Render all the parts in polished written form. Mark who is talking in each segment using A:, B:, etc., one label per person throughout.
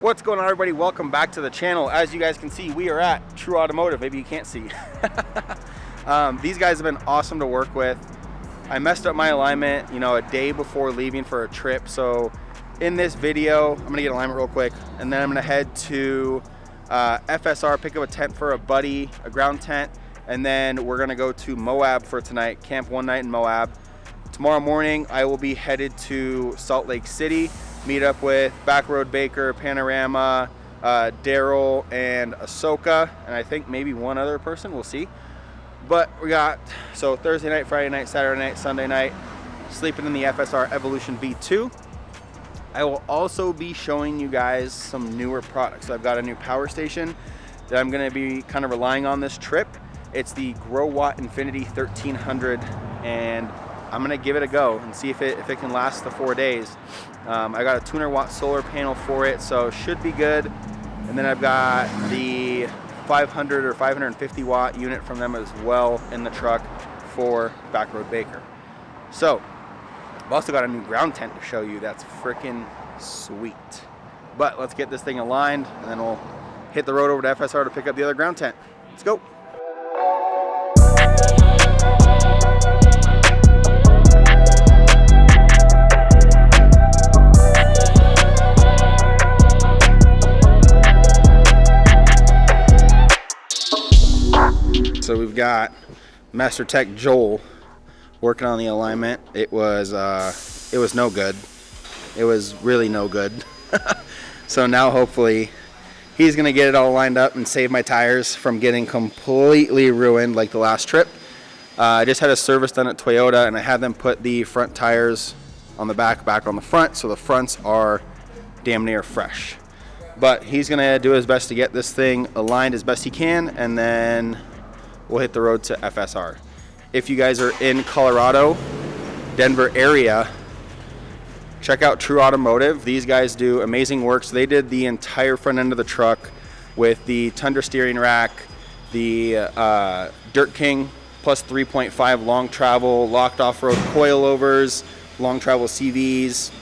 A: What's going on, everybody? Welcome back to the channel. As you guys can see, we are at True Automotive. Maybe you can't see. These guys have been awesome to work with. I messed up my alignment, a day before leaving for a trip. So in this video, I'm gonna get alignment real quick, and then I'm gonna head to FSR, pick up a tent for a buddy, a ground tent, and then we're gonna go to Moab for tonight, camp one night in Moab. Tomorrow morning, I will be headed to Salt Lake City, meet up with Backroad Baker, Panorama, Daryl, and Ahsoka, and I think maybe one other person, we'll see. But we got, so Thursday night, Friday night, Saturday night, Sunday night, sleeping in the FSR Evolution V2. I will also be showing you guys some newer products. So I've got a new power station that I'm gonna be kind of relying on this trip. It's the GrowWatt Infinity 1300, and I'm gonna give it a go and see if it can last the 4 days. I got a 200 watt solar panel for it, so should be good. And then I've got the 500 or 550 watt unit from them as well in the truck for Backroad Baker. So I've also got a new ground tent to show you that's freaking sweet. But let's get this thing aligned, and then we'll hit the road over to FSR to pick up the other ground tent. Let's go. So we've got Master Tech Joel working on the alignment. It was no good. It was really no good. So now hopefully he's gonna get it all lined up and save my tires from getting completely ruined like the last trip. I just had a service done at Toyota, and I had them put the front tires on the back on the front, so the fronts are damn near fresh. But he's gonna do his best to get this thing aligned as best he can, and then we'll hit the road to FSR. If you guys are in Colorado, Denver area, check out True Automotive. These guys do amazing work. So they did the entire front end of the truck with the Tundra steering rack, the Dirt King plus 3.5 long travel, locked off-road coilovers, long travel CVs,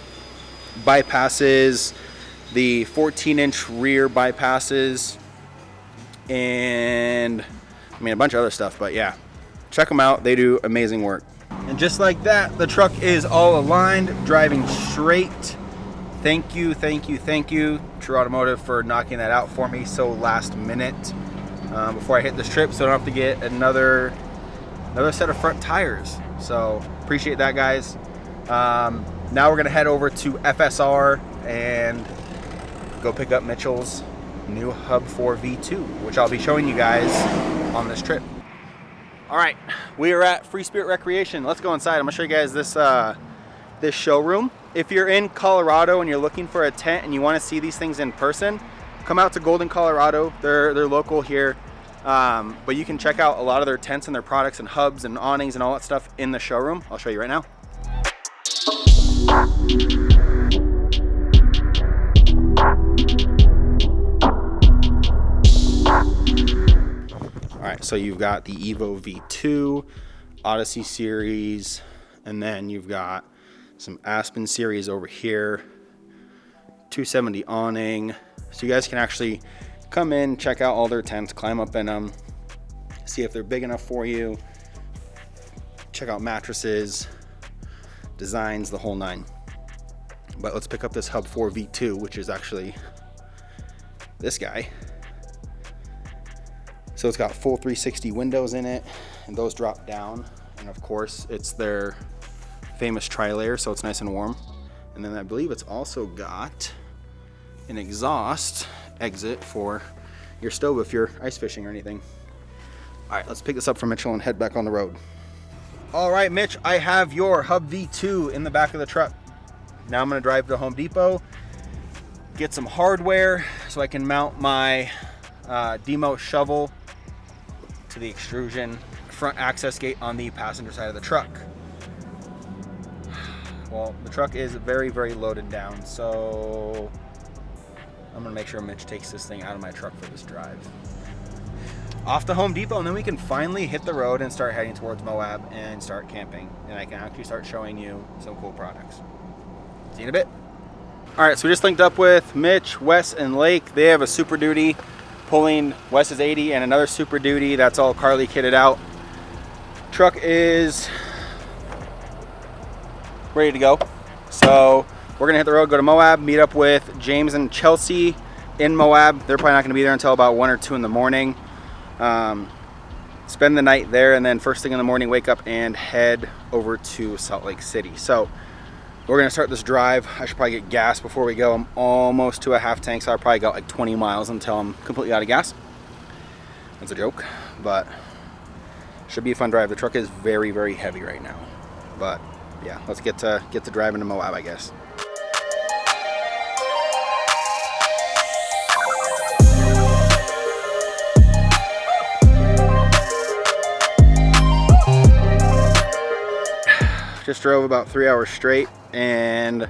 A: bypasses, the 14-inch rear bypasses, and a bunch of other stuff. But yeah, check them out. They do amazing work. And just like that, the truck is all aligned, driving straight. Thank you, True Automotive, for knocking that out for me so last minute before I hit this trip, so I don't have to get another set of front tires. So appreciate that, guys. Now we're gonna head over to FSR and go pick up Mitchell's new Hub 4 V2, which I'll be showing you guys on this trip. All right, we are at Free Spirit Recreation. Let's go inside. I'm gonna show you guys this showroom. If you're in Colorado and you're looking for a tent and you want to see these things in person, come out to Golden, Colorado. They're local here, but you can check out a lot of their tents and their products and hubs and awnings and all that stuff in the showroom. I'll show you right now. Alright, so you've got the Evo V2, Odyssey series, and then you've got some Aspen series over here, 270 awning. So you guys can actually come in, check out all their tents, climb up in them, see if they're big enough for you, check out mattresses, designs, the whole nine. But let's pick up this Hub 4 V2, which is actually this guy. So it's got full 360 windows in it, and those drop down. And of course, it's their famous tri-layer, so it's nice and warm. And then I believe it's also got an exhaust exit for your stove if you're ice fishing or anything. All right, let's pick this up from Mitchell and head back on the road. All right, Mitch, I have your Hub V2 in the back of the truck. Now I'm gonna drive to Home Depot, get some hardware so I can mount my demo shovel to the extrusion front access gate on the passenger side of the truck. Well, the truck is very, very loaded down, so I'm gonna make sure Mitch takes this thing out of my truck for this drive. Off to Home Depot, and then we can finally hit the road and start heading towards Moab and start camping, and I can actually start showing you some cool products. See you in a bit. All right, so we just linked up with Mitch, Wes, and Lake. They have a Super Duty pulling Wes's 80 and another Super Duty that's all Carly kitted out. Truck is ready to go. So we're gonna hit the road, go to Moab, meet up with James and Chelsea in Moab. They're probably not gonna be there until about 1 or 2 in the morning. Spend the night there, and then first thing in the morning, wake up and head over to Salt Lake City. So we're gonna start this drive. I should probably get gas before we go. I'm almost to a half tank, so I'll probably go like 20 miles until I'm completely out of gas. That's a joke, but should be a fun drive. The truck is very, very heavy right now. But yeah, let's get to driving to Moab, I guess. Just drove about 3 hours straight, and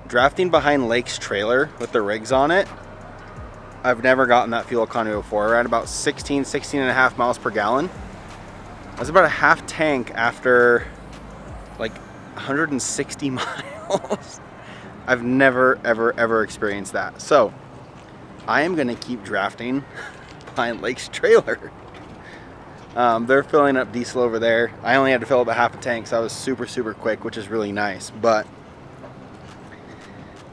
A: drafting behind Lake's trailer with the rigs on it, I've never gotten that fuel economy before. We're at about 16 and a half miles per gallon. That's about a half tank after like 160 miles. I've never, ever experienced that. So I am gonna keep drafting behind Lake's trailer. They're filling up diesel over there. I only had to fill up a half a tank, so I was super quick, which is really nice. But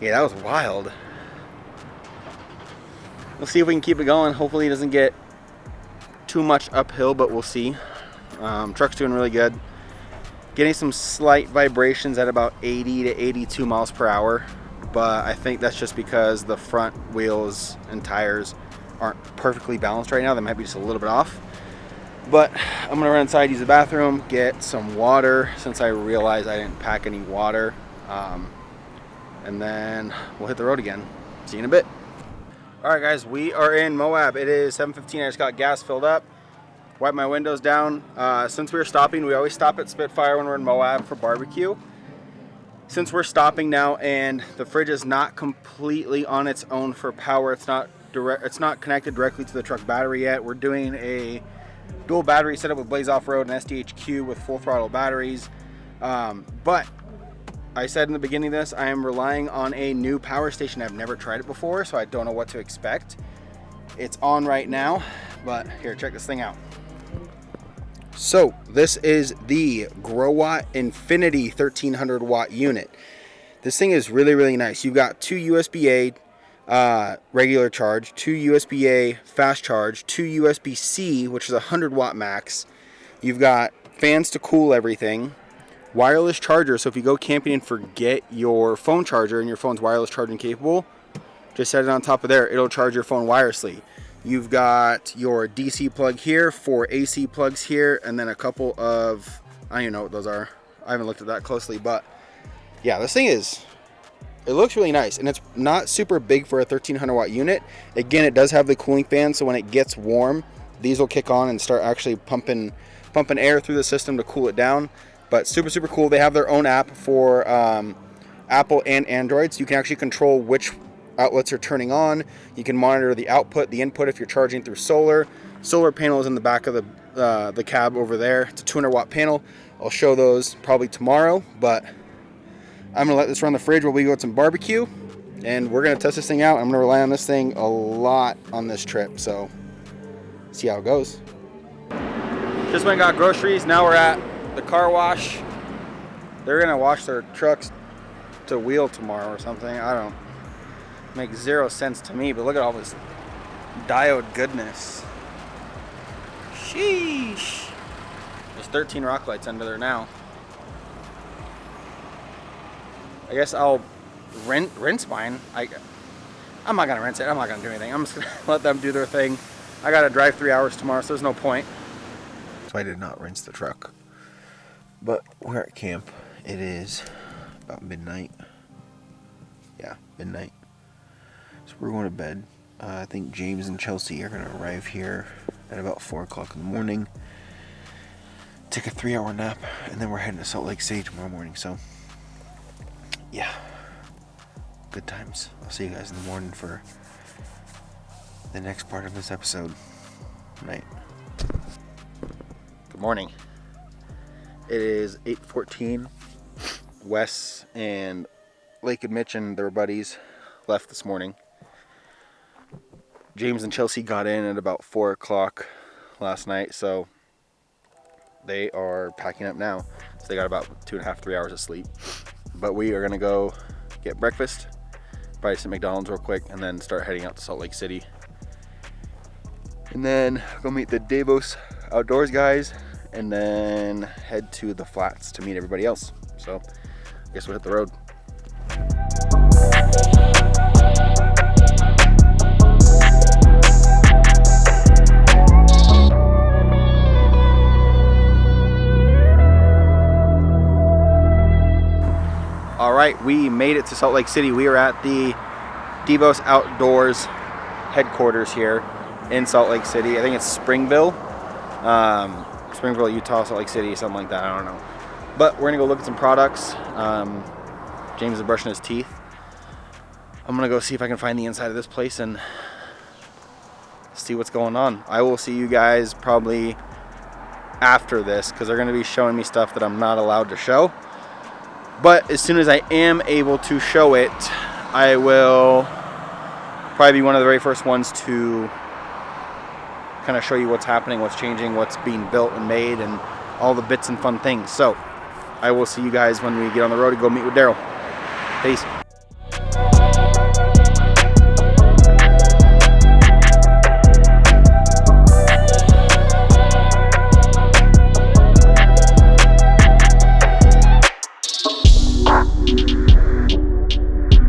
A: yeah, that was wild. We'll see if we can keep it going. Hopefully it doesn't get too much uphill, but we'll see. Truck's doing really good. Getting some slight vibrations at about 80 to 82 miles per hour, but I think that's just because the front wheels and tires aren't perfectly balanced right now. They might be just a little bit off. But I'm gonna run inside, use the bathroom, get some water since I realized I didn't pack any water. And then we'll hit the road again. See you in a bit. All right, guys, we are in Moab. It is 7:15. I just got gas filled up. Wipe my windows down. Since we were stopping, we always stop at Spitfire when we're in Moab for barbecue. Since we're stopping now and the fridge is not completely on its own for power, it's not connected directly to the truck battery yet. We're doing a dual battery setup with Blaze Off-Road and SDHQ with full throttle batteries. But I said in the beginning of this, I am relying on a new power station. I've never tried it before, so I don't know what to expect. It's on right now, but here, check this thing out. So this is the Growatt Infinity 1300 watt unit. This thing is really nice. You've got 2 USB-A regular charge, 2 USB-A fast charge, 2 USB-C, which is 100 watt max. You've got fans to cool everything, wireless charger, so if you go camping and forget your phone charger and your phone's wireless charging capable, just set it on top of there. It'll charge your phone wirelessly. You've got your DC plug here, 4 AC plugs here, and then a couple of, I don't even know what those are. I haven't looked at that closely, but yeah, this thing is, it looks really nice, and it's not super big for a 1300 watt unit. Again, it does have the cooling fan, so when it gets warm, these will kick on and start actually pumping air through the system to cool it down. But super cool. They have their own app for Apple and Android, so you can actually control which outlets are turning on. You can monitor the output, the input if you're charging through solar. Solar panel is in the back of the cab over there. It's a 200 watt panel. I'll show those probably tomorrow, but I'm gonna let this run the fridge while we go to some barbecue, and we're gonna test this thing out. I'm gonna rely on this thing a lot on this trip, so see how it goes. Just went and got groceries. Now we're at the car wash. They're gonna wash their trucks to wheel tomorrow or something. I don't. Makes zero sense to me, but look at all this diode goodness. Sheesh. There's 13 rock lights under there now. I guess I'll rinse mine. I'm not gonna rinse it. I'm not gonna do anything. I'm just gonna let them do their thing. I gotta drive 3 hours tomorrow, so there's no point.
B: So I did not rinse the truck. But we're at camp. It is about midnight. Yeah, midnight. So we're going to bed. I think James and Chelsea are going to arrive here at about 4 o'clock in the morning. Take a 3-hour nap, and then we're heading to Salt Lake City tomorrow morning. So, yeah. Good times. I'll see you guys in the morning for the next part of this episode. Night.
A: Good morning. It is 8:14. Wes and Lake and Mitch and their buddies left this morning. James and Chelsea got in at about 4 o'clock last night, so they are packing up now. So they got about 2.5, 3 hours of sleep. But we are gonna go get breakfast, probably some McDonald's real quick, and then start heading out to Salt Lake City. And then go meet the Devos Outdoors guys, and then head to the flats to meet everybody else. So I guess we'll hit the road. All right, we made it to Salt Lake City. We are at the Devos Outdoors headquarters here in Salt Lake City. I think it's Springville, Utah, Salt Lake City, something like that. I don't know. But we're gonna go look at some products. James is brushing his teeth. I'm gonna go see if I can find the inside of this place and see what's going on. I will see you guys probably after this because they're gonna be showing me stuff that I'm not allowed to show. But as soon as I am able to show it, I will probably be one of the very first ones to kind of show you what's happening, what's changing, what's being built and made, and all the bits and fun things. So I will see you guys when we get on the road to go meet with Daryl. Peace.